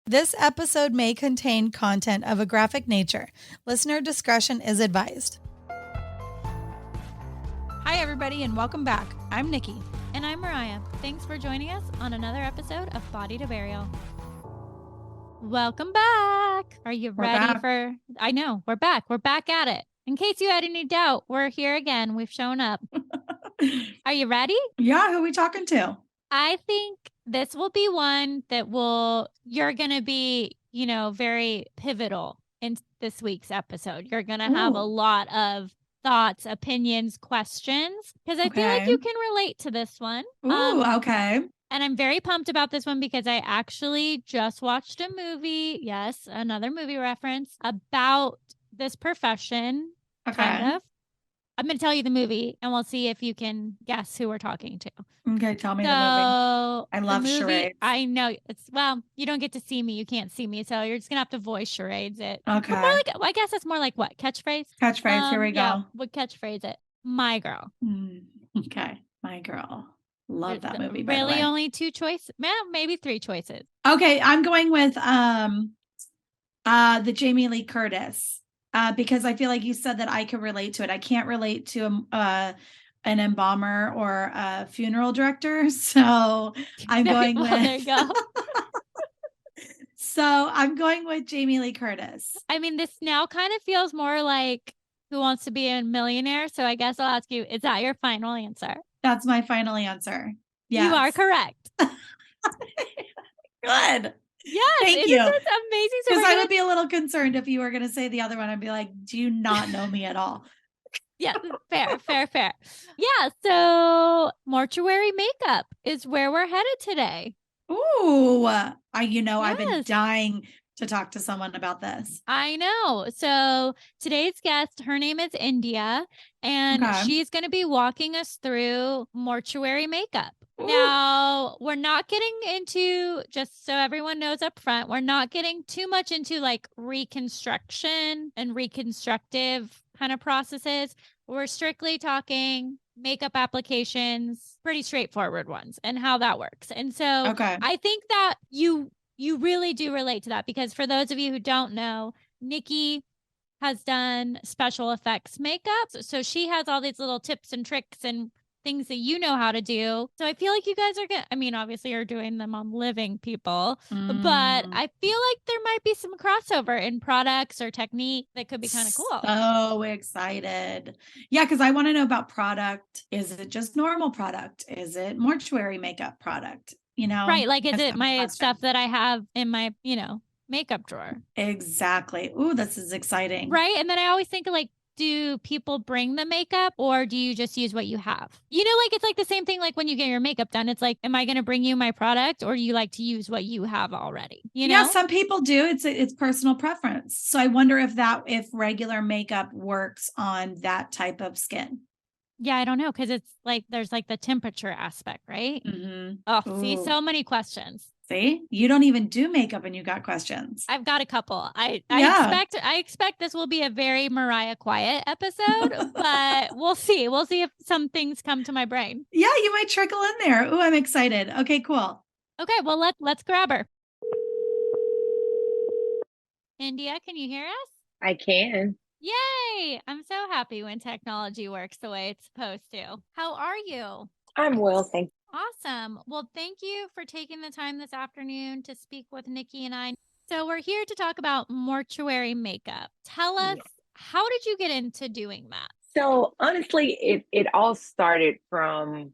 This episode may contain content of a graphic nature. Listener discretion is advised. Hi, everybody, and welcome back. I'm Nikki. And I'm Mariah. Thanks for joining us on another episode of Body to Burial. Welcome back. Are you ready for... I know, we're back. We're back at it. In case you had any doubt, we're here again. We've shown up. Are you ready? Yeah, who are we talking to? I think this will be one that you're going to be, very pivotal in this week's episode. You're going to have a lot of thoughts, opinions, questions, because I feel like you can relate to this one. Okay. And I'm very pumped about this one because I actually just watched a movie. Yes, another movie reference about this profession. Okay. Kind of. I'm going to tell you the movie and we'll see if you can guess who we're talking to. Okay, tell me the movie. I love charades. I know you don't get to see me. You can't see me. So you're just going to have to voice charades it. Okay. More like, I guess it's more like what? Catchphrase? Catchphrase. Here we go. Yeah, would catchphrase it. My Girl. Okay. My Girl. Love that movie. By really the way. only two choices. Maybe three choices. Okay. I'm going with the Jamie Lee Curtis. Because I feel like you said that I could relate to it. I can't relate to an embalmer or a funeral director. So I'm going with... There you go. So I'm going with Jamie Lee Curtis. I mean, this now kind of feels more like Who Wants to Be a Millionaire? So I guess I'll ask you, is that your final answer? That's my final answer. Yes. You are correct. Good. Yes, thank you. That's amazing. Because I would be a little concerned if you were going to say the other one. I'd be like, do you not know me at all? Yeah, fair. Yeah, so mortuary makeup is where we're headed today. Ooh, I've been dying to talk to someone about this. I know. So today's guest, her name is India, and she's going to be walking us through mortuary makeup. Ooh. Now, we're not getting into, just so everyone knows up front, we're not getting too much into like reconstruction and reconstructive kind of processes. We're strictly talking makeup applications, pretty straightforward ones, and how that works. And so I think that you really do relate to that, because for those of you who don't know, Nikki has done special effects makeup. So she has all these little tips and tricks and things that you know how to do. So I feel like you guys are obviously you're doing them on living people, but I feel like there might be some crossover in products or technique that could be kind of cool. So excited. Yeah, because I want to know about product. Is it just normal product? Is it mortuary makeup product? Right. Like, is it my stuff that I have in my, makeup drawer? Exactly. Ooh, this is exciting. Right. And then I always think like, do people bring the makeup or do you just use what you have? It's like the same thing. Like when you get your makeup done, it's like, am I going to bring you my product or do you like to use what you have already? Yeah, some people do. It's personal preference. So I wonder if regular makeup works on that type of skin. Yeah, I don't know. Cause it's like, there's like the temperature aspect, right? Mm-hmm. Oh, see, so many questions. See, you don't even do makeup and you got questions. I've got a couple. I expect this will be a very Mariah quiet episode, but we'll see. We'll see if some things come to my brain. Yeah, you might trickle in there. Ooh, I'm excited. Okay, cool. Okay, well, let's grab her. India, can you hear us? I can. Yay! I'm so happy when technology works the way it's supposed to. How are you? I'm well, thank you. Awesome. Well, thank you for taking the time this afternoon to speak with Nikki and I. So we're here to talk about mortuary makeup. Tell us, how did you get into doing that? So honestly, it all started from,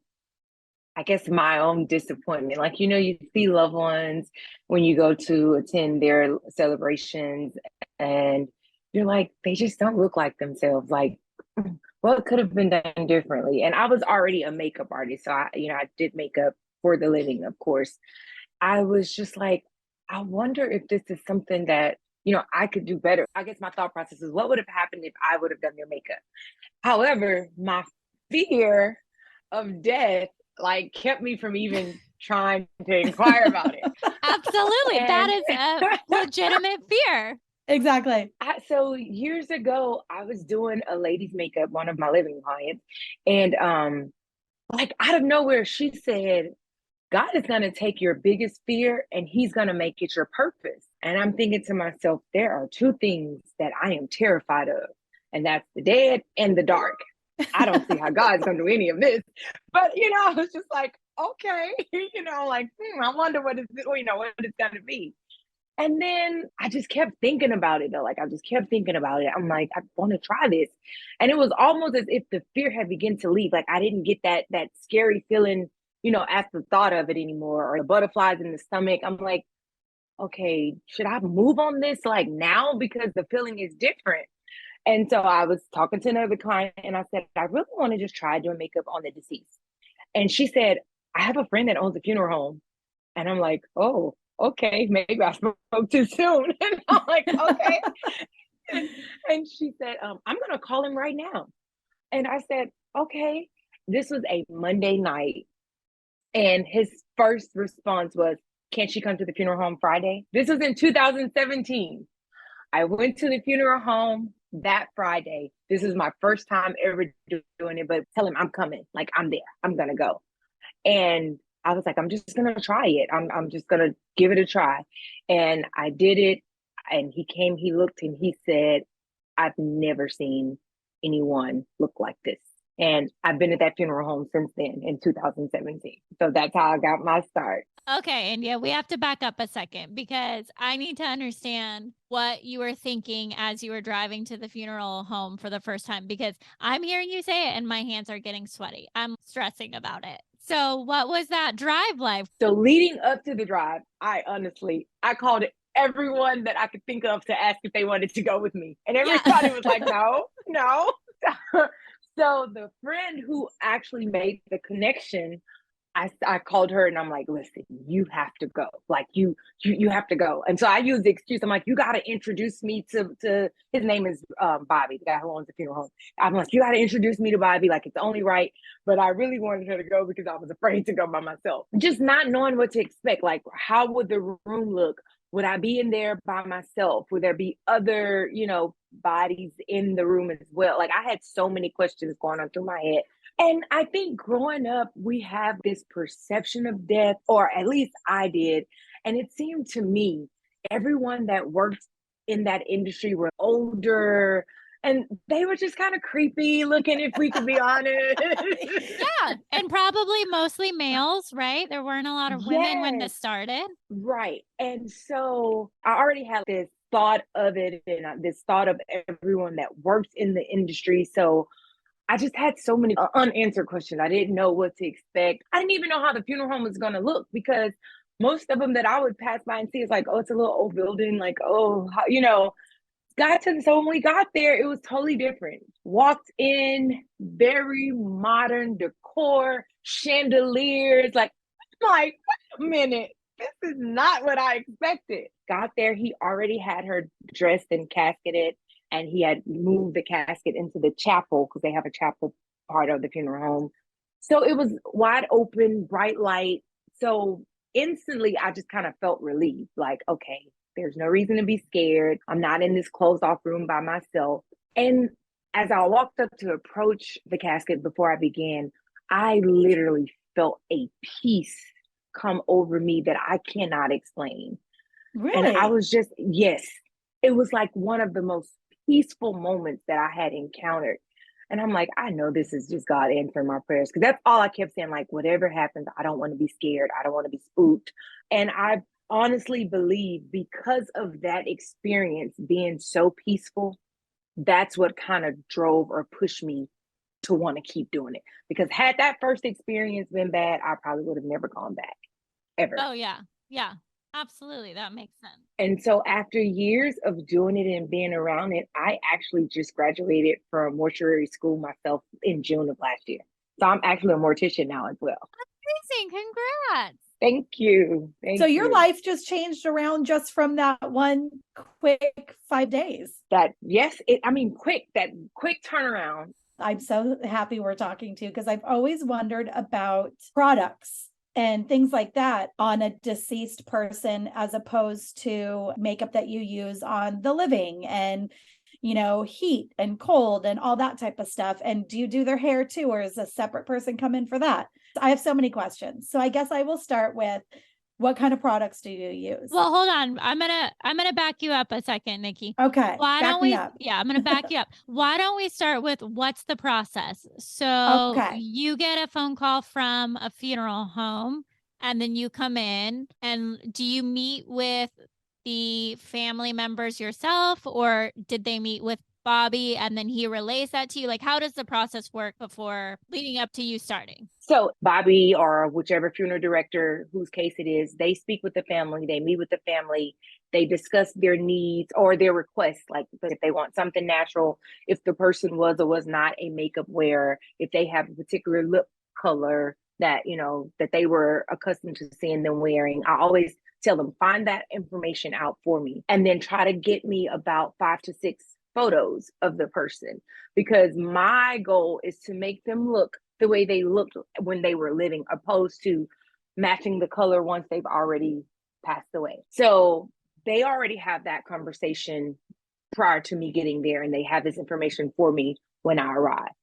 I guess, my own disappointment. Like, you see loved ones when you go to attend their celebrations and you're like, they just don't look like themselves. Like, what could have been done differently? And I was already a makeup artist. So I did makeup for the living, of course. I was just like, I wonder if this is something that, I could do better. I guess my thought process is, what would have happened if I would have done their makeup? However, my fear of death, kept me from even trying to inquire about it. Absolutely. That is a legitimate fear. Exactly. So years ago, I was doing a lady's makeup, one of my living clients, and out of nowhere, she said, God is going to take your biggest fear and he's going to make it your purpose. And I'm thinking to myself, there are two things that I am terrified of, and that's the dead and the dark. I don't see how God's going to do any of this. But, I was just like, okay, I wonder what it's going to be. And then I just kept thinking about it though. Like I just kept thinking about it. I'm like, I want to try this. And it was almost as if the fear had begun to leave. Like I didn't get that scary feeling, at the thought of it anymore, or the butterflies in the stomach. I'm like, okay, should I move on this like now? Because the feeling is different. And so I was talking to another client and I said, I really want to just try doing makeup on the deceased. And she said, I have a friend that owns a funeral home. And I'm like, oh, okay, maybe I spoke too soon. And I'm like, okay. and she said, I'm going to call him right now. And I said, okay. This was a Monday night. And his first response was, can't she come to the funeral home Friday? This was in 2017. I went to the funeral home that Friday. This is my first time ever doing it, but tell him I'm coming. Like I'm there. I'm going to go. And I was like, I'm just going to try it. I'm just going to give it a try. And I did it. And he came, he looked, and he said, I've never seen anyone look like this. And I've been at that funeral home since then in 2017. So that's how I got my start. Okay, India, we have to back up a second because I need to understand what you were thinking as you were driving to the funeral home for the first time, because I'm hearing you say it and my hands are getting sweaty. I'm stressing about it. So what was that drive like? So leading up to the drive, I called everyone that I could think of to ask if they wanted to go with me. And everybody was like, no. So the friend who actually made the connection, I called her and I'm like, listen, you have to go. Like you have to go. And so I used the excuse. I'm like, you got to introduce me to his name is Bobby, the guy who owns the funeral home. I'm like, you got to introduce me to Bobby. Like it's only right. But I really wanted her to go because I was afraid to go by myself. Just not knowing what to expect. Like, how would the room look? Would I be in there by myself? Would there be other, bodies in the room as well? Like I had so many questions going on through my head. And I think growing up, we have this perception of death, or at least I did. And it seemed to me, everyone that worked in that industry were older, and they were just kind of creepy looking, if we could be honest. Yeah. And probably mostly males, right? There weren't a lot of women when this started. Right. And so I already had this thought of it, and this thought of everyone that works in the industry. So I just had so many unanswered questions. I didn't know what to expect. I didn't even know how the funeral home was going to look, because most of them that I would pass by and see is like, oh, it's a little old building. Like, oh, how, so when we got there, it was totally different. Walked in, very modern decor, chandeliers. Like, I'm like, wait a minute, this is not what I expected. Got there, he already had her dressed and casketed, and he had moved the casket into the chapel, because they have a chapel part of the funeral home. So it was wide open, bright light. So instantly, I just kind of felt relieved. Like, okay, there's no reason to be scared. I'm not in this closed off room by myself. And as I walked up to approach the casket before I began, I literally felt a peace come over me that I cannot explain. Really? And I was just, yes, it was like one of the most peaceful moments that I had encountered. And I'm like, I know this is just God answering my prayers, because that's all I kept saying. Like, whatever happens, I don't want to be scared. I don't want to be spooked. And I honestly believe, because of that experience being so peaceful, that's what kind of drove or pushed me to want to keep doing it. Because had that first experience been bad, I probably would have never gone back, ever. Oh, yeah. Yeah, absolutely. That makes sense. And so after years of doing it and being around it, I actually just graduated from mortuary school myself in June of last year. So I'm actually a mortician now as well. Amazing. Congrats. Thank you. So your life just changed around just from that one quick 5 days. That quick turnaround. I'm so happy we're talking to you, because I've always wondered about products and things like that on a deceased person, as opposed to makeup that you use on the living, and heat and cold and all that type of stuff. And do you do their hair too, or is a separate person come in for that? I have so many questions. So I guess I will start with, what kind of products do you use? Well, hold on. I'm gonna back you up a second, Nikki. Okay. Why back don't me we up. Yeah, I'm gonna back you up. Why don't we start with what's the process? So Okay. you get a phone call from a funeral home and then you come in, and do you meet with the family members yourself, or did they meet with Bobby and then he relays that to you? Like, how does the process work before leading up to you starting? So Bobby or whichever funeral director whose case it is, they speak with the family, they meet with the family, they discuss their needs or their requests, like if they want something natural, if the person was or was not a makeup wearer, if they have a particular lip color that, you know, that they were accustomed to seeing them wearing. I always tell them, find that information out for me and then try to get me about 5 to 6 photos of the person, because my goal is to make them look the way they looked when they were living, opposed to matching the color once they've already passed away. So they already have that conversation prior to me getting there, and they have this information for me when I arrive.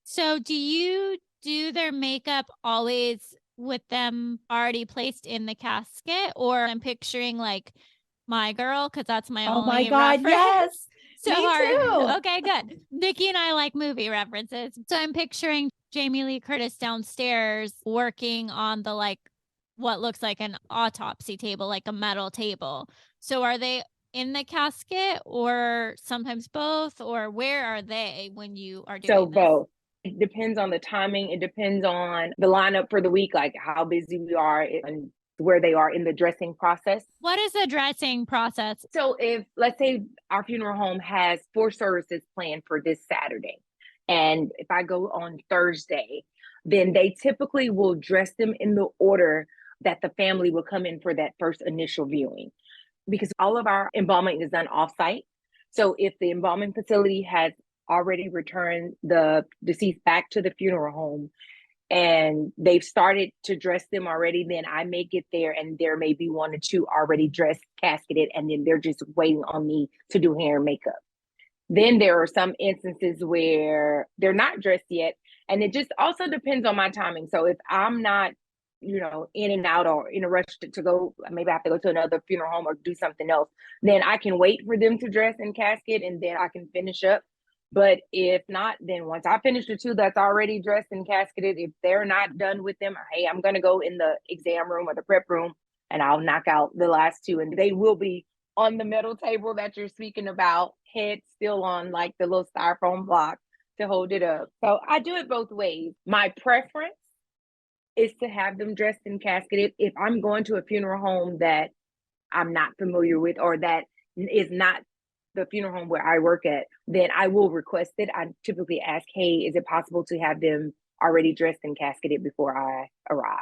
So do you do their makeup always with them already placed in the casket? Or I'm picturing like My Girl, because that's my Oh my only God, reference. yes. So Me hard. too. Okay, good. Nikki and I like movie references. So I'm picturing Jamie Lee Curtis downstairs working on the like what looks like an autopsy table, like a metal table. So are they in the casket or sometimes both, or where are they when you are doing So this? both. It depends on the timing. It depends on the lineup for the week, like how busy we are and where they are in the dressing process. What is the dressing process? So if, let's say our funeral home has 4 services planned for this Saturday, and if I go on Thursday, then they typically will dress them in the order that the family will come in for that first initial viewing, because all of our embalming is done off-site. So if the embalming facility has already returned the deceased back to the funeral home and they've started to dress them already, then I may get there and there may be 1 or 2 already dressed, casketed, and then they're just waiting on me to do hair and makeup. Then there are some instances where they're not dressed yet, and it just also depends on my timing. So if I'm not, you know, in and out or in a rush to go, maybe I have to go to another funeral home or do something else, then I can wait for them to dress and casket and then I can finish up. But if not, then once I finish the 2 that's already dressed and casketed, if they're not done with them, hey, I'm going to go in the exam room or the prep room and I'll knock out the last 2, and they will be on the metal table that you're speaking about, head still on like the little styrofoam block to hold it up. So I do it both ways. My preference is to have them dressed and casketed. If I'm going to a funeral home that I'm not familiar with or that is not the funeral home where I work at, then I will request it. I typically ask, hey, is it possible to have them already dressed and casketed before I arrive?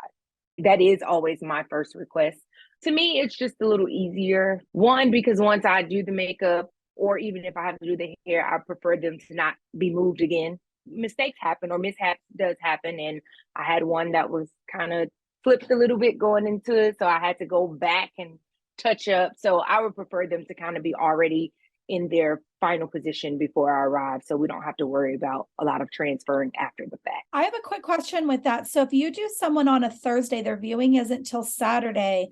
That is always my first request. To me, it's just a little easier. One, because once I do the makeup, or even if I have to do the hair, I prefer them to not be moved again. Mistakes happen or mishaps does happen. And I had one that was kind of flipped a little bit going into it. So I had to go back and touch up. So I would prefer them to kind of be already in their final position before I arrive, so we don't have to worry about a lot of transferring after the fact. I have a quick question with that. So if you do someone on a Thursday, their viewing isn't till Saturday,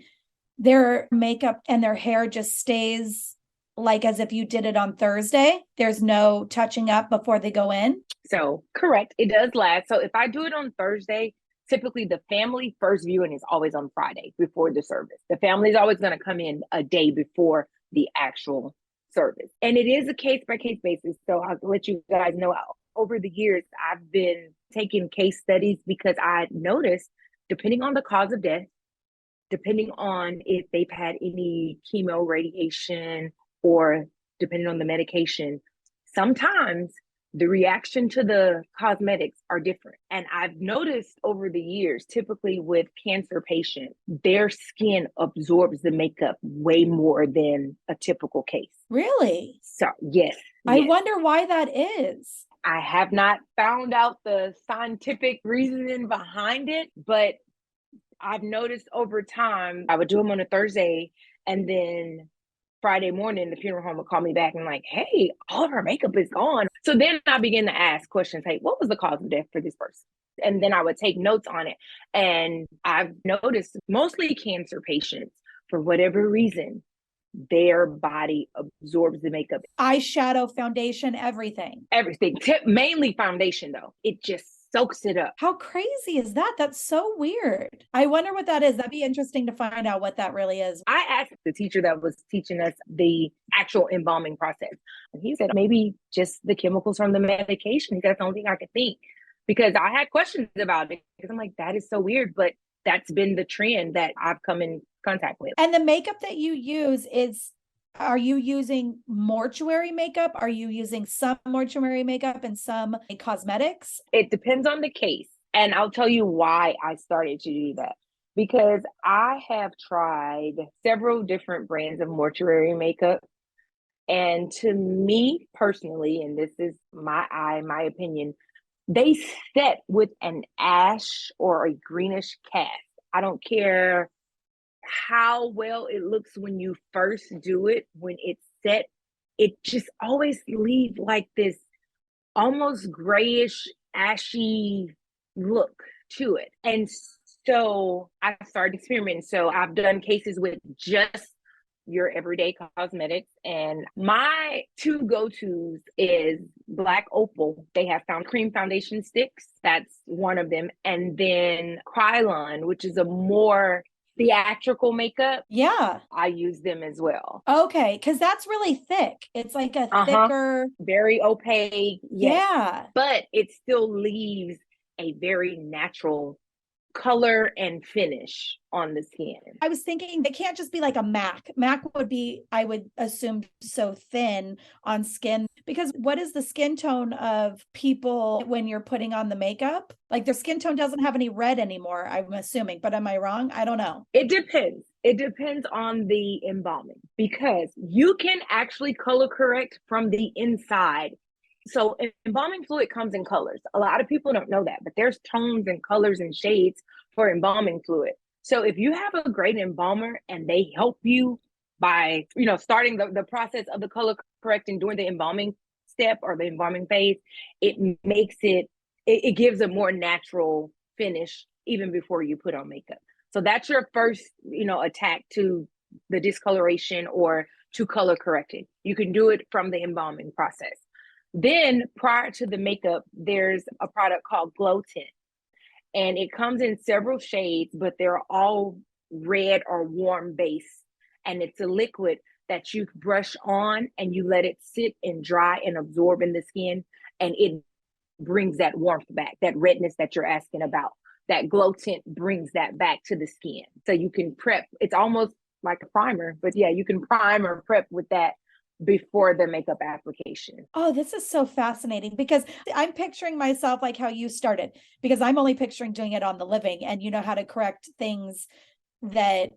their makeup and their hair just stays like as if you did it on Thursday. There's no touching up before they go in. So correct, it does last. So if I do it on Thursday, typically the family first viewing is always on Friday before the service. The family is always going to come in a day before the actual service. And it is a case by case basis. So I'll let you guys know, over the years, I've been taking case studies because I noticed, depending on the cause of death, depending on if they've had any chemo, radiation, or depending on the medication, sometimes the reaction to the cosmetics are different. And I've noticed over the years, typically with cancer patients, their skin absorbs the makeup way more than a typical case. Really? So, yes. I wonder why that is. I have not found out the scientific reasoning behind it, but I've noticed over time, I would do them on a Thursday, and then Friday morning, the funeral home would call me back and like, hey, all of her makeup is gone. So then I begin to ask questions. Hey, what was the cause of death for this person? and then I would take notes on it. And I've noticed mostly cancer patients, for whatever reason, their body absorbs the makeup. Eyeshadow, foundation, everything. Everything. Mainly foundation, though. It just soaks it up. How crazy is that? That's so weird. I wonder what that is. That'd be interesting to find out what that really is. I asked the teacher that was teaching us the actual embalming process. And he said, maybe just the chemicals from the medication. That's the only thing I could think. Because I had questions about it. Because I'm like, that is so weird. But that's been the trend that I've come in contact with. And the makeup that you use are you using mortuary makeup? Are you using some mortuary makeup and some cosmetics? It depends on the case. And I'll tell you why I started to do that. Because I have tried several different brands of mortuary makeup. And to me personally, and this is my opinion, they set with an ash or a greenish cast. I don't care how well it looks when you first do it, when it's set, it just always leaves like this almost grayish, ashy look to it. And so I started experimenting. So I've done cases with just your everyday cosmetics. And my two go-tos is Black Opal. They have cream foundation sticks. That's one of them. And then Krylon, which is a more theatrical makeup. Yeah. I use them as well. Okay. Because that's really thick. It's like a thicker. Very opaque. Yes. Yeah. But it still leaves a very natural color and finish on the skin. I was thinking they can't just be like a MAC. MAC would be, I would assume, so thin on skin, because what is the skin tone of people when you're putting on the makeup? Like their skin tone doesn't have any red anymore, I'm assuming, but am I wrong? I don't know. It depends. It depends on the embalming, because you can actually color correct from the inside. So embalming fluid comes in colors. A lot of people don't know that, but there's tones and colors and shades for embalming fluid. So if you have a great embalmer and they help you by, starting the process of the color correcting during the embalming step or the embalming phase, it makes it gives a more natural finish even before you put on makeup. So that's your first, attack to the discoloration or to color correcting. You can do it from the embalming process. Then prior to the makeup, there's a product called Glow Tint. And it comes in several shades, but they're all red or warm base. And it's a liquid that you brush on and you let it sit and dry and absorb in the skin. And it brings that warmth back, that redness that you're asking about. That Glow Tint brings that back to the skin. So you can prep. It's almost like a primer, but yeah, you can prime or prep with that before the makeup application. Oh, this is so fascinating, because I'm picturing myself like how you started, because I'm only picturing doing it on the living, and you know how to correct things that,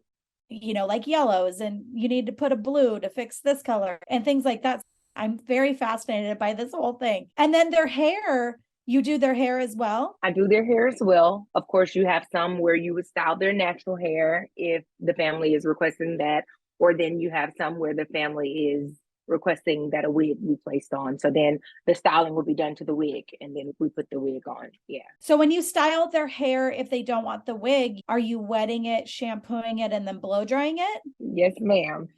like yellows, and you need to put a blue to fix this color and things like that. I'm very fascinated by this whole thing. And then their hair, you do their hair as well? I do their hair as well. Of course, you have some where you would style their natural hair if the family is requesting that, or then you have some where the family is requesting that a wig be placed on. So then the styling will be done to the wig, and then we put the wig on. Yeah. So when you style their hair, if they don't want the wig, are you wetting it, shampooing it, and then blow drying it? Yes, ma'am.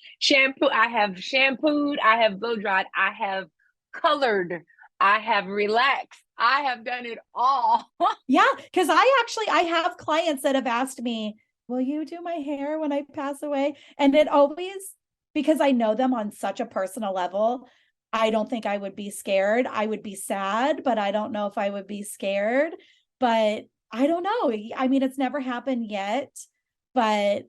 I have shampooed, I have blow dried, I have colored, I have relaxed. I have done it all. Yeah, because I have clients that have asked me, will you do my hair when I pass away? And it always, because I know them on such a personal level, I don't think I would be scared. I would be sad, but I don't know if I would be scared. But I don't know. I mean, it's never happened yet, but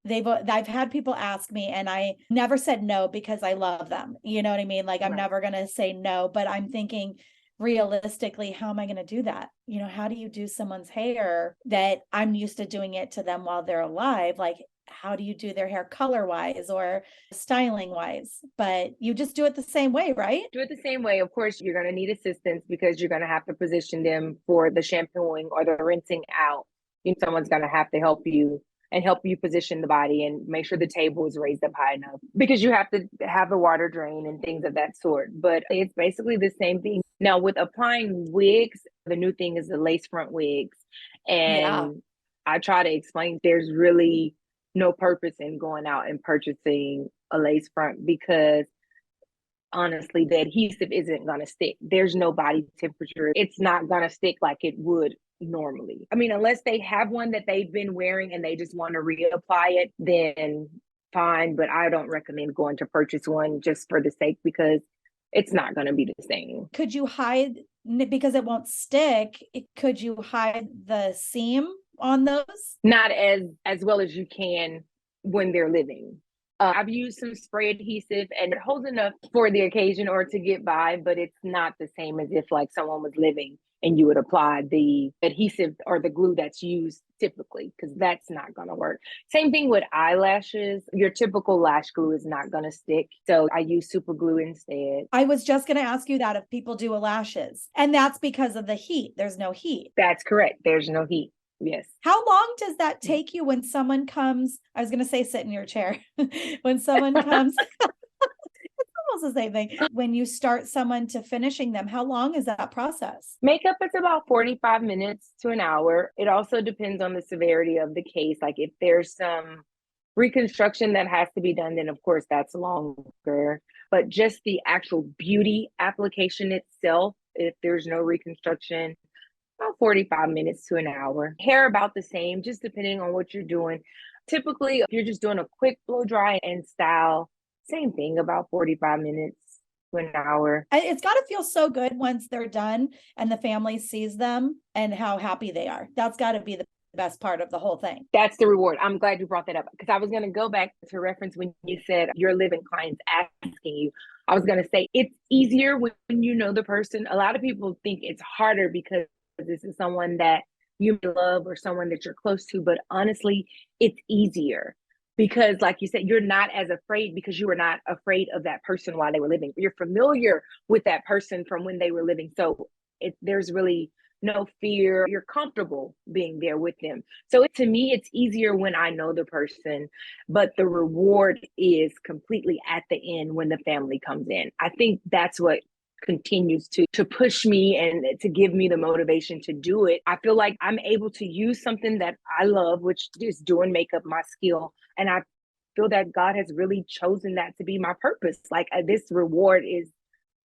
I've had people ask me, and I never said no because I love them. You know what I mean? Like, I'm never going to say no, but I'm thinking realistically, how am I going to do that? How do you do someone's hair that I'm used to doing it to them while they're alive? Like, how do you do their hair color wise or styling wise? But you just do it the same way, right? Do it the same way. Of course, you're going to need assistance because you're going to have to position them for the shampooing or the rinsing out. Someone's going to have to help you position the body and make sure the table is raised up high enough, because you have to have the water drain and things of that sort. But it's basically the same thing. Now, with applying wigs, The new thing is the lace front wigs. Yeah. And I try to explain there's really no purpose in going out and purchasing a lace front because honestly, the adhesive isn't going to stick. There's no body temperature. It's not going to stick like it would normally. I mean, unless they have one that they've been wearing and they just want to reapply it, then fine. But I don't recommend going to purchase one just for the sake because it's not going to be the same. Could you hide, because it won't stick, could you hide the seam on those? Not as well as you can when they're living. I've used some spray adhesive and it holds enough for the occasion or to get by, but it's not the same as if like someone was living and you would apply the adhesive or the glue that's used typically, because that's not going to work. Same thing with eyelashes. Your typical lash glue is not going to stick. So I use super glue instead. I was just going to ask you that if people do lashes, and that's because of the heat. There's no heat. That's correct. There's no heat. Yes. How long does that take you when someone comes? I was going to say sit in your chair. When someone comes, it's almost the same thing. When you start someone to finishing them, how long is that process? Makeup is about 45 minutes to an hour. It also depends on the severity of the case. Like if there's some reconstruction that has to be done, then of course that's longer. But just the actual beauty application itself, if there's no reconstruction, about 45 minutes to an hour. Hair about the same, just depending on what you're doing. Typically, if you're just doing a quick blow dry and style, same thing, about 45 minutes to an hour. It's got to feel so good once they're done and the family sees them and how happy they are. That's got to be the best part of the whole thing. That's the reward. I'm glad you brought that up because I was going to go back to reference when you said your living clients asking you. I was going to say it's easier when you know the person. A lot of people think it's harder because this is someone that you love or someone that you're close to, but honestly, it's easier because like you said, you're not as afraid because you were not afraid of that person while they were living. You're familiar with that person from when they were living. So there's really no fear. You're comfortable being there with them. So to me, it's easier when I know the person, but the reward is completely at the end when the family comes in. I think that's what continues to push me and to give me the motivation to do it. I feel like I'm able to use something that I love, which is doing makeup, my skill. And I feel that God has really chosen that to be my purpose. Like this reward is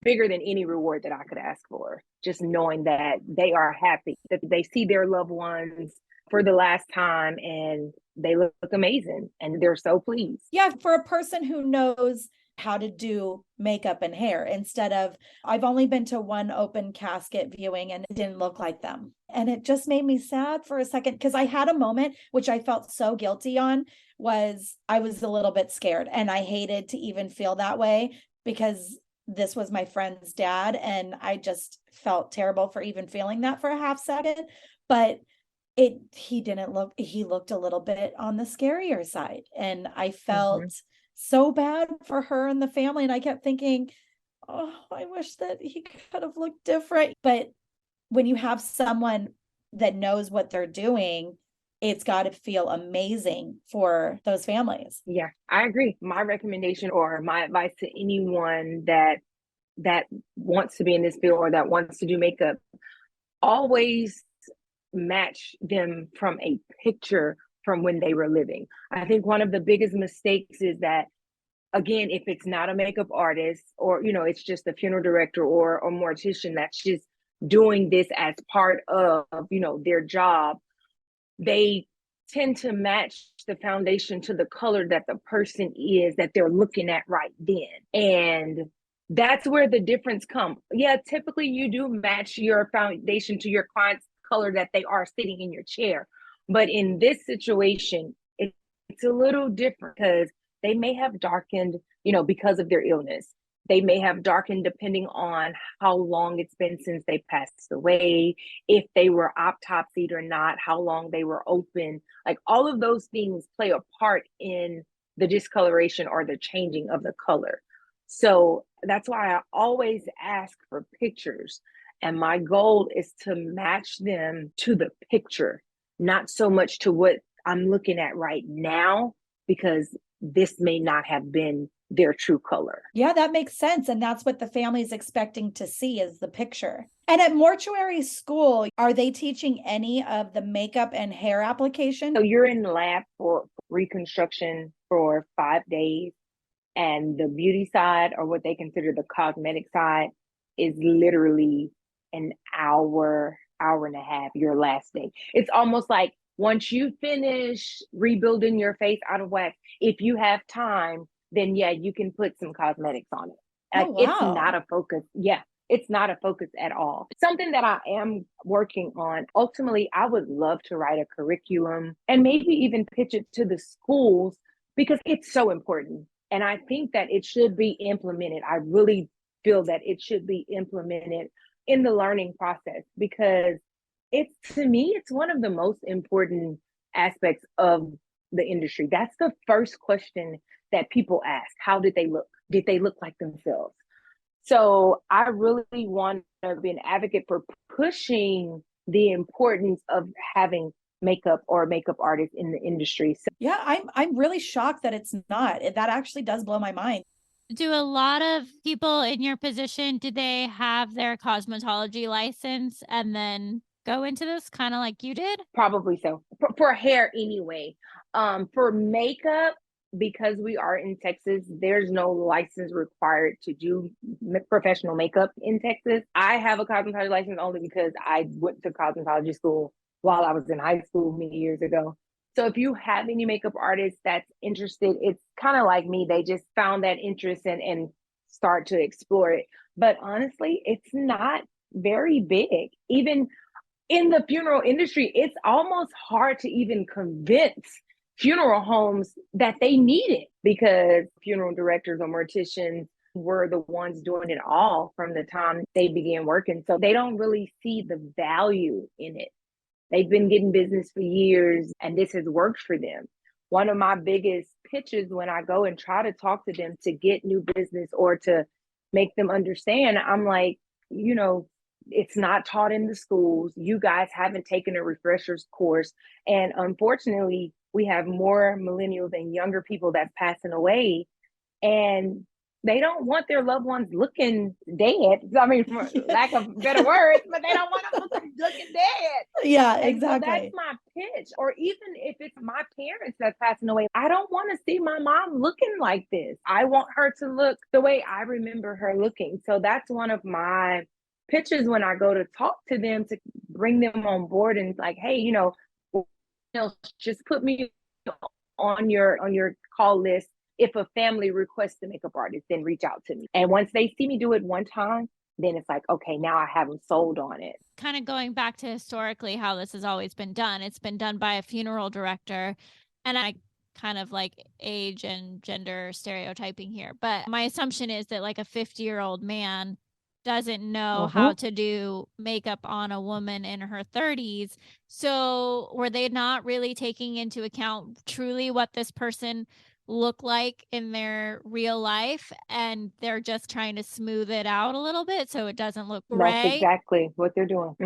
bigger than any reward that I could ask for. Just knowing that they are happy, that they see their loved ones for the last time and they look amazing and they're so pleased. Yeah, for a person who knows how to do makeup and hair instead of, I've only been to one open casket viewing and it didn't look like them. And it just made me sad for a second because I had a moment which I felt so guilty on was I was a little bit scared and I hated to even feel that way because this was my friend's dad and I just felt terrible for even feeling that for a half second. But he looked a little bit on the scarier side and I felt so bad for her and the family. And I kept thinking, oh, I wish that he could have looked different. But when you have someone that knows what they're doing, it's got to feel amazing for those families. Yeah, I agree. My recommendation or my advice to anyone that wants to be in this field or that wants to do makeup, always match them from a picture from when they were living. I think one of the biggest mistakes is that, again, if it's not a makeup artist or, it's just a funeral director or a mortician that's just doing this as part of, their job, they tend to match the foundation to the color that the person is that they're looking at right then. And that's where the difference comes. Yeah, typically you do match your foundation to your client's color that they are sitting in your chair. But in this situation, it's a little different because they may have darkened, because of their illness. They may have darkened depending on how long it's been since they passed away, if they were autopsied or not, how long they were open. Like all of those things play a part in the discoloration or the changing of the color. So that's why I always ask for pictures. And my goal is to match them to the picture, not so much to what I'm looking at right now, because this may not have been their true color. Yeah, that makes sense. And that's what the family is expecting to see is the picture. And at Mortuary School, are they teaching any of the makeup and hair application? So you're in the lab for reconstruction for 5 days. And the beauty side, or what they consider the cosmetic side, is literally an hour, hour and a half, your last day. It's almost like once you finish rebuilding your face out of wax, if you have time, then yeah, you can put some cosmetics on it. Like, it's not a focus. Yeah, it's not a focus at all. Something that I am working on. Ultimately, I would love to write a curriculum and maybe even pitch it to the schools because it's so important. And I think that it should be implemented. I really feel that it should be implemented in the learning process because to me, it's one of the most important aspects of the industry. That's the first question that people ask. How did they look? Did they look like themselves? So I really want to be an advocate for pushing the importance of having makeup or makeup artists in the industry. So, yeah, I'm really shocked that it's not. That actually does blow my mind. Do a lot of people in your position, do they have their cosmetology license and then go into this kind of like you did? Probably so. For hair anyway. For makeup, because we are in Texas, there's no license required to do professional makeup in Texas. I have a cosmetology license only because I went to cosmetology school while I was in high school many years ago. So if you have any makeup artist that's interested, it's kind of like me. They just found that interest and start to explore it. But honestly, it's not very big. Even in the funeral industry, it's almost hard to even convince funeral homes that they need it because funeral directors or morticians were the ones doing it all from the time they began working. So they don't really see the value in it. They've been getting business for years and this has worked for them. One of my biggest pitches when I go and try to talk to them to get new business or to make them understand, I'm like, it's not taught in the schools. You guys haven't taken a refreshers course. And unfortunately, we have more millennials and younger people that's passing away. And they don't want their loved ones looking dead. I mean, for lack of better words, but they don't want them looking dead. Yeah, and exactly. So that's my pitch. Or even if it's my parents that's passing away, I don't want to see my mom looking like this. I want her to look the way I remember her looking. So that's one of my pitches when I go to talk to them to bring them on board and like, hey, just put me on your call list. If a family requests a makeup artist, then reach out to me. And once they see me do it one time, then it's like, okay, now I have them sold on it. Kind of going back to historically how this has always been done. It's been done by a funeral director. And I kind of like age and gender stereotyping here. But my assumption is that like a 50-year-old man doesn't know how to do makeup on a woman in her 30s. So were they not really taking into account truly what this person look like in their real life, and they're just trying to smooth it out a little bit so it doesn't look gray? That's exactly what they're doing.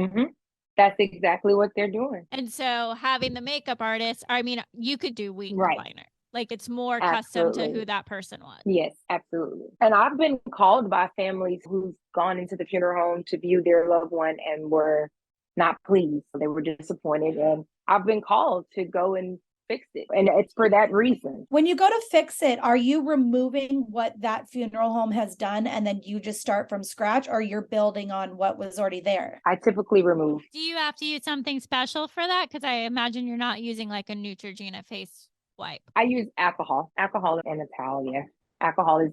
That's exactly what they're doing. And so having the makeup artist, I mean, you could do wing liner. Like it's more custom to who that person was. Yes, absolutely. And I've been called by families who've gone into the funeral home to view their loved one and were not pleased. They were disappointed. And I've been called to go and fix it. And it's for that reason. When you go to fix it, are you removing what that funeral home has done and then you just start from scratch, or you're building on what was already there? I typically remove. Do you have to use something special for that? Because I imagine you're not using like a Neutrogena face wipe. I use alcohol and a towel. Yeah. Alcohol is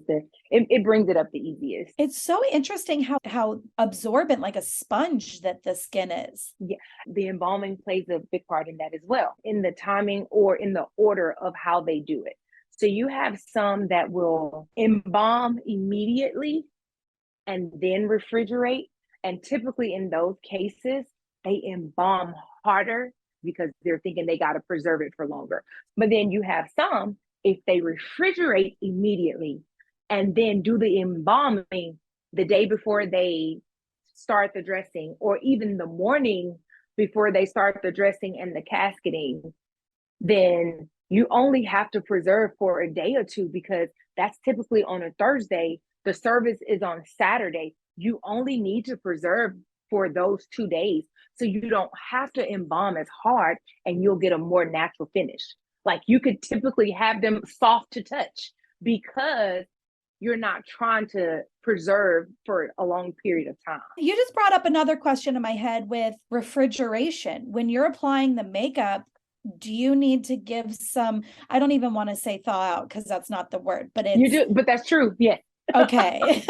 it brings it up the easiest. It's so interesting how absorbent, like a sponge, that the skin is. Yeah, the embalming plays a big part in that as well, in the timing or in the order of how they do it. So you have some that will embalm immediately and then refrigerate. And typically in those cases, they embalm harder because they're thinking they got to preserve it for longer. But then you have some, if they refrigerate immediately and then do the embalming the day before they start the dressing, or even the morning before they start the dressing and the casketing, then you only have to preserve for a day or two because that's typically on a Thursday. The service is on Saturday. You only need to preserve for those 2 days. So you don't have to embalm as hard and you'll get a more natural finish. Like you could typically have them soft to touch because you're not trying to preserve for a long period of time. You just brought up another question in my head with refrigeration. When you're applying the makeup, do you need to give some, I don't even want to say thaw out because that's not the word, but it's. You do, but that's true. Yeah. Okay.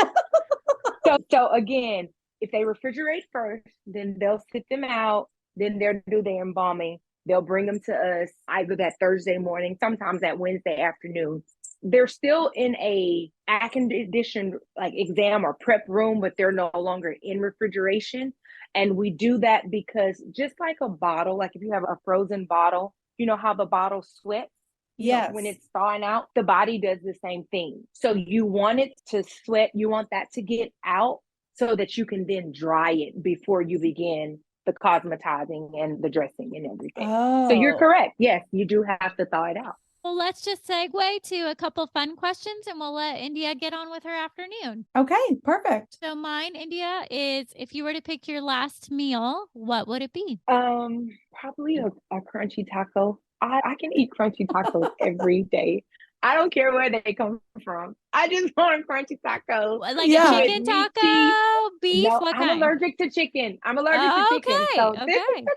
So again, if they refrigerate first, then they'll sit them out, then they'll do their embalming. They'll bring them to us either that Thursday morning, sometimes that Wednesday afternoon. They're still in a air conditioned like exam or prep room, but they're no longer in refrigeration. And we do that because just like a bottle, like if you have a frozen bottle, you know how the bottle sweats? Yes. When it's thawing out, the body does the same thing. So you want it to sweat, you want that to get out so that you can then dry it before you begin the cosmetizing and the dressing and everything. Oh. So you're correct. Yes, you do have to thaw it out. Well, let's just segue to a couple fun questions and we'll let India get on with her afternoon. Okay, perfect. So mine, India, is if you were to pick your last meal, what would it be? Probably a crunchy taco. I can eat crunchy tacos every day. I don't care where they come from. I just want a crunchy taco. Like a chicken taco, beef, no, what I'm kind? allergic to chicken. I'm allergic to chicken. So okay. This is the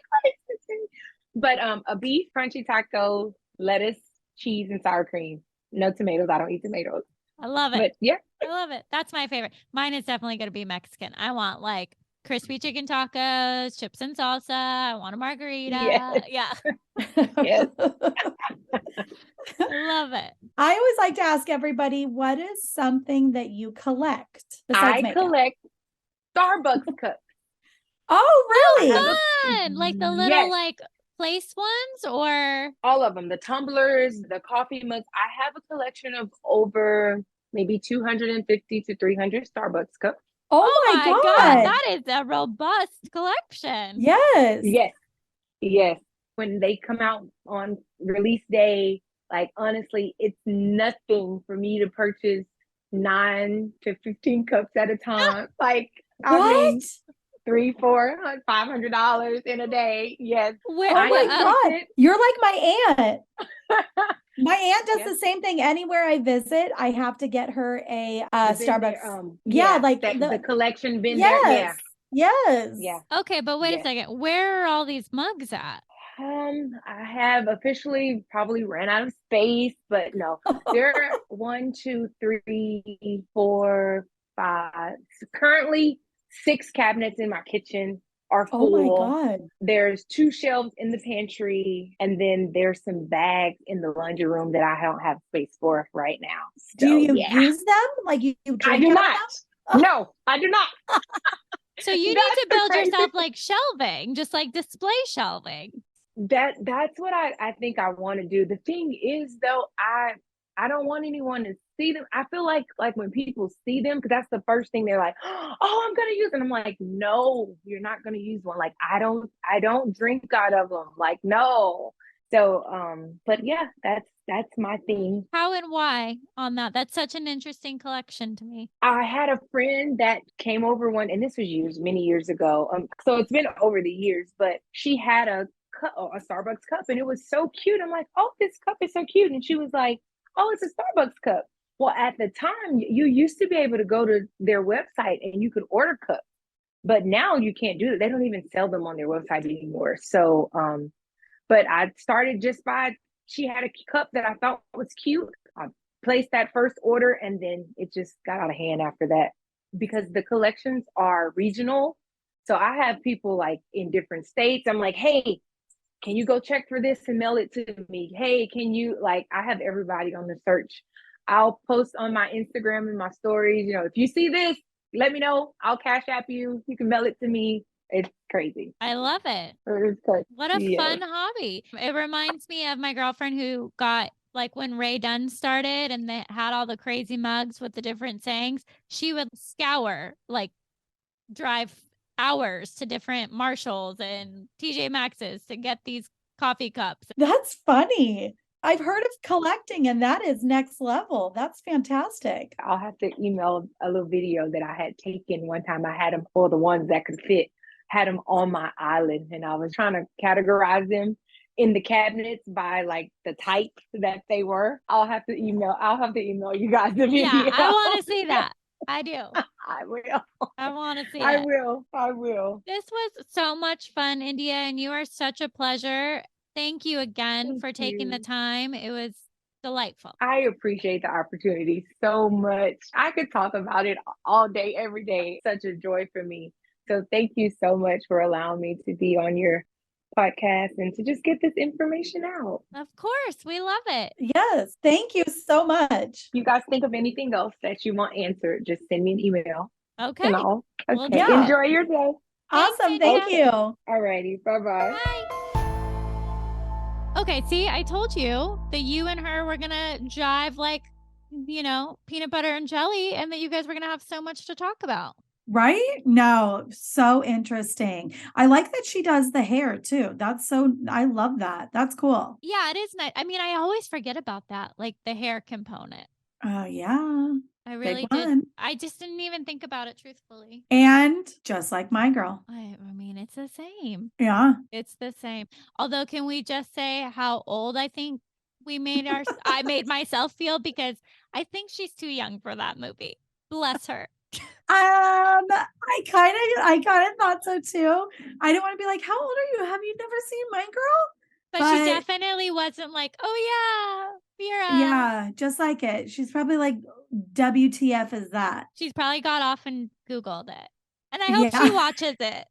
crazy. But a beef crunchy taco, lettuce, cheese, and sour cream. No tomatoes. I don't eat tomatoes. I love it. But yeah. I love it. That's my favorite. Mine is definitely going to be Mexican. I want like crispy chicken tacos, chips and salsa. I want a margarita. Yes. Yeah. Yes. I love it. I always like to ask everybody, what is something that you collect besides makeup? Collect Starbucks cups. Oh, really? Fun! Like the little like place ones or? All of them. The tumblers, the coffee mugs. I have a collection of over maybe 250 to 300 Starbucks cups. Oh my God. That is a robust collection. Yes. Yes. Yes. When they come out on release day, like honestly, it's nothing for me to purchase 9 to 15 cups at a time. Like, what? I mean, $300, $400, $500 in a day. Yes. Oh my God. You're like my aunt. My aunt does the same thing. Anywhere I visit, I have to get her a Starbucks. Like the collection bin yes. there. Yeah. Yes. Yeah. Okay, but wait a second. Where are all these mugs at? I have officially probably ran out of space, but no, there are 1, 2, 3, 4, 5. Currently, 6 cabinets in my kitchen are full. Oh my God. There's 2 shelves in the pantry, and then there's some bags in the laundry room that I don't have space for right now. So, do you use them? Like you drink I do not. No, I do not. So you need to build yourself like shelving, just like display shelving. That's what I think I want to do. The thing is though, I don't want anyone to see them. I feel like when people see them, because that's the first thing they're like, oh, I'm gonna use it. And I'm like, no, you're not gonna use one. Like I don't drink out of them. Like no. So but yeah, that's my thing. How and why on that? That's such an interesting collection to me. I had a friend that came over and this was many years ago. So it's been over the years, but she had a Starbucks cup and it was so cute. I'm like, oh, this cup is so cute. And she was like, oh, it's a Starbucks cup. Well, at the time, you used to be able to go to their website and you could order cups, but now you can't do it. They don't even sell them on their website anymore. So, but I started she had a cup that I thought was cute. I placed that first order and then it just got out of hand after that because the collections are regional. So I have people like in different states. I'm like, hey, can you go check for this and mail it to me? Hey, can you I have everybody on the search. I'll post on my Instagram and my stories. If you see this, let me know. I'll Cash App you. You can mail it to me. It's crazy. I love it. What a fun hobby. It reminds me of my girlfriend who got when Ray Dunn started and they had all the crazy mugs with the different sayings. She would scour, drive hours to different Marshalls and TJ Maxx's to get these coffee cups. That's funny. I've heard of collecting, and that is next level. That's fantastic. I'll have to email a little video that I had taken one time. I had them for the ones that could fit, had them on my island, and I was trying to categorize them in the cabinets by like the type that they were. I'll have to email you guys the video. Yeah, I want to see that. I do. I will. I want to see I it. I will. This was so much fun, India, and you are such a pleasure. Thank you again for taking the time. It was delightful. I appreciate the opportunity so much. I could talk about it all day, every day. Such a joy for me. So thank you so much for allowing me to be on your podcast and to just get this information out. Of course. We love it. Yes. Thank you so much. You guys think of anything else that you want answered, just send me an email. Okay. And all. Okay. Yeah. Enjoy your day. Awesome. Thank you. All righty. Bye-bye. Bye. Okay, see, I told you that you and her were going to jive like, peanut butter and jelly, and that you guys were going to have so much to talk about. Right? No, so interesting. I like that she does the hair too. I love that. That's cool. Yeah, it is nice. I mean, I always forget about that, like the hair component. Oh, yeah. I really did. I just didn't even think about it, truthfully. And just like my girl. I mean, it's the same. Yeah. It's the same. Although, can we just say how old I think I made myself feel, because I think she's too young for that movie. Bless her. I kind of thought so too. I didn't want to be like, how old are you? Have you never seen my girl? But she definitely wasn't like, oh yeah, Vera. Yeah, just like it. She's probably like, WTF is that? She's probably got off and Googled it. And I hope she watches it.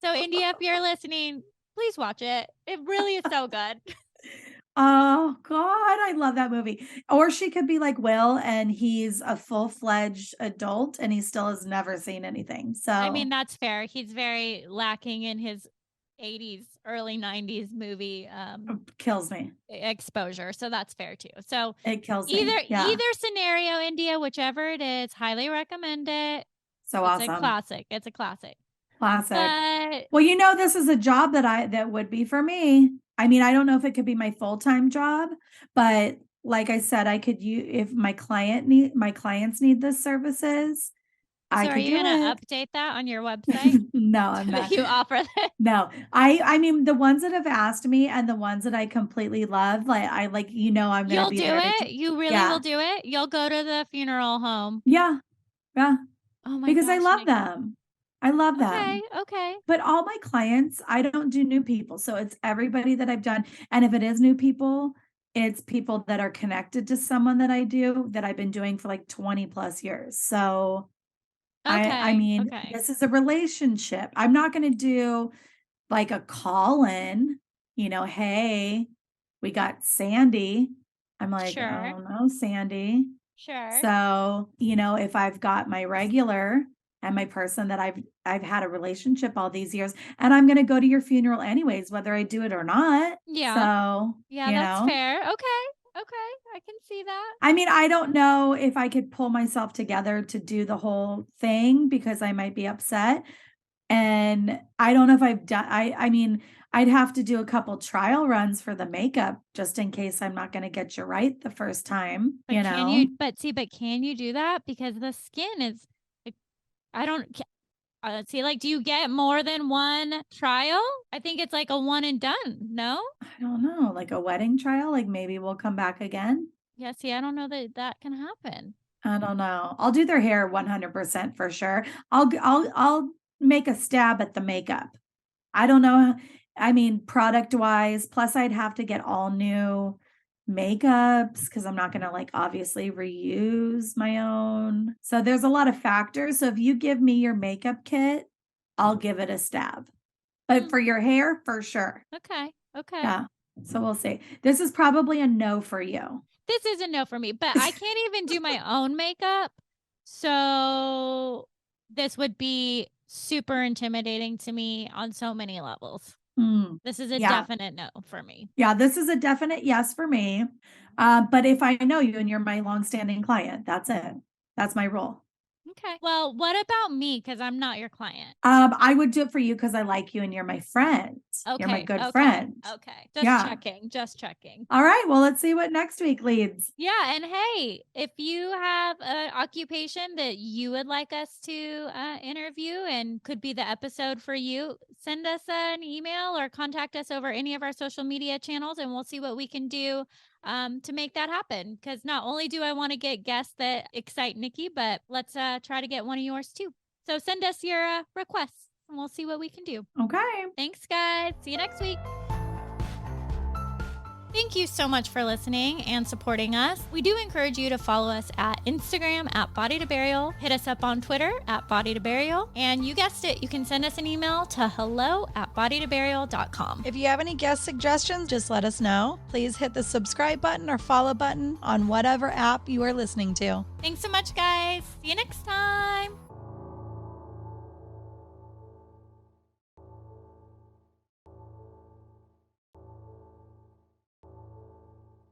So India, if you're listening, please watch it. It really is so good. Oh God, I love that movie. Or she could be like Will, and he's a full-fledged adult and he still has never seen anything. So I mean, that's fair. He's very lacking in his 80s, early 90s movie kills me exposure. So that's fair too. So it kills me. Yeah. Either scenario, India, whichever it is, highly recommend it. So it's awesome. A classic. It's a classic. Classic. Well, this is a job that would be for me. I mean, I don't know if it could be my full-time job, but like I said, I could use if my clients need the services. So are you going to update that on your website? No, I'm not. You offer that? No, I mean, the ones that have asked me and the ones that I completely love, like I'm going to be there. You'll do it? You really will do it? You'll go to the funeral home? Yeah. Yeah. Oh my because gosh, I love them. I love them. Okay. But all my clients, I don't do new people. So it's everybody that I've done. And if it is new people, it's people that are connected to someone that I've been doing for like 20 plus years. So I mean, this is a relationship. I'm not going to do like a call in, hey, we got Sandy. I'm like, sure. Oh no, Sandy. Sure. So, if I've got my regular and my person that I've had a relationship all these years, and I'm going to go to your funeral anyways, whether I do it or not. Yeah. So, yeah, that's fair. Okay. I can see that. I mean, I don't know if I could pull myself together to do the whole thing because I might be upset. And I don't know if I've done, I mean, I'd have to do a couple trial runs for the makeup just in case I'm not going to get you right the first time, but can you do that? Because the skin is, do you get more than one trial? I think it's like a one and done. No? I don't know. Like a wedding trial, like maybe we'll come back again. Yeah. See, I don't know that can happen. I don't know. I'll do their hair 100% for sure. I'll make a stab at the makeup. I don't know. I mean, product wise, plus I'd have to get all new makeups because I'm not going to obviously reuse my own. So there's a lot of factors. So if you give me your makeup kit, I'll give it a stab. But for your hair, for sure. Okay. Yeah. So we'll see. This is probably a no for you. This is a no for me, but I can't even do my own makeup. So this would be super intimidating to me on so many levels. This is a definite no for me. Yeah, this is a definite yes for me. But if I know you and you're my longstanding client, that's it. That's my rule. Okay. Well, what about me? Because I'm not your client. I would do it for you because I like you and you're my friend. Okay. You're my good friend. Okay. Just checking. All right. Well, let's see what next week leads. Yeah. And hey, if you have an occupation that you would like us to interview and could be the episode for you, send us an email or contact us over any of our social media channels, and we'll see what we can do to make that happen. Because not only do I want to get guests that excite Nikki, but let's try to get one of yours too. So send us your requests and we'll see what we can do. Okay. Thanks, guys. See you next week. Thank you so much for listening and supporting us. We do encourage you to follow us at Instagram at Body to Burial. Hit us up on Twitter at Body to Burial. And you guessed it, you can send us an email to hello@bodytoburial.com. If you have any guest suggestions, just let us know. Please hit the subscribe button or follow button on whatever app you are listening to. Thanks so much, guys. See you next time.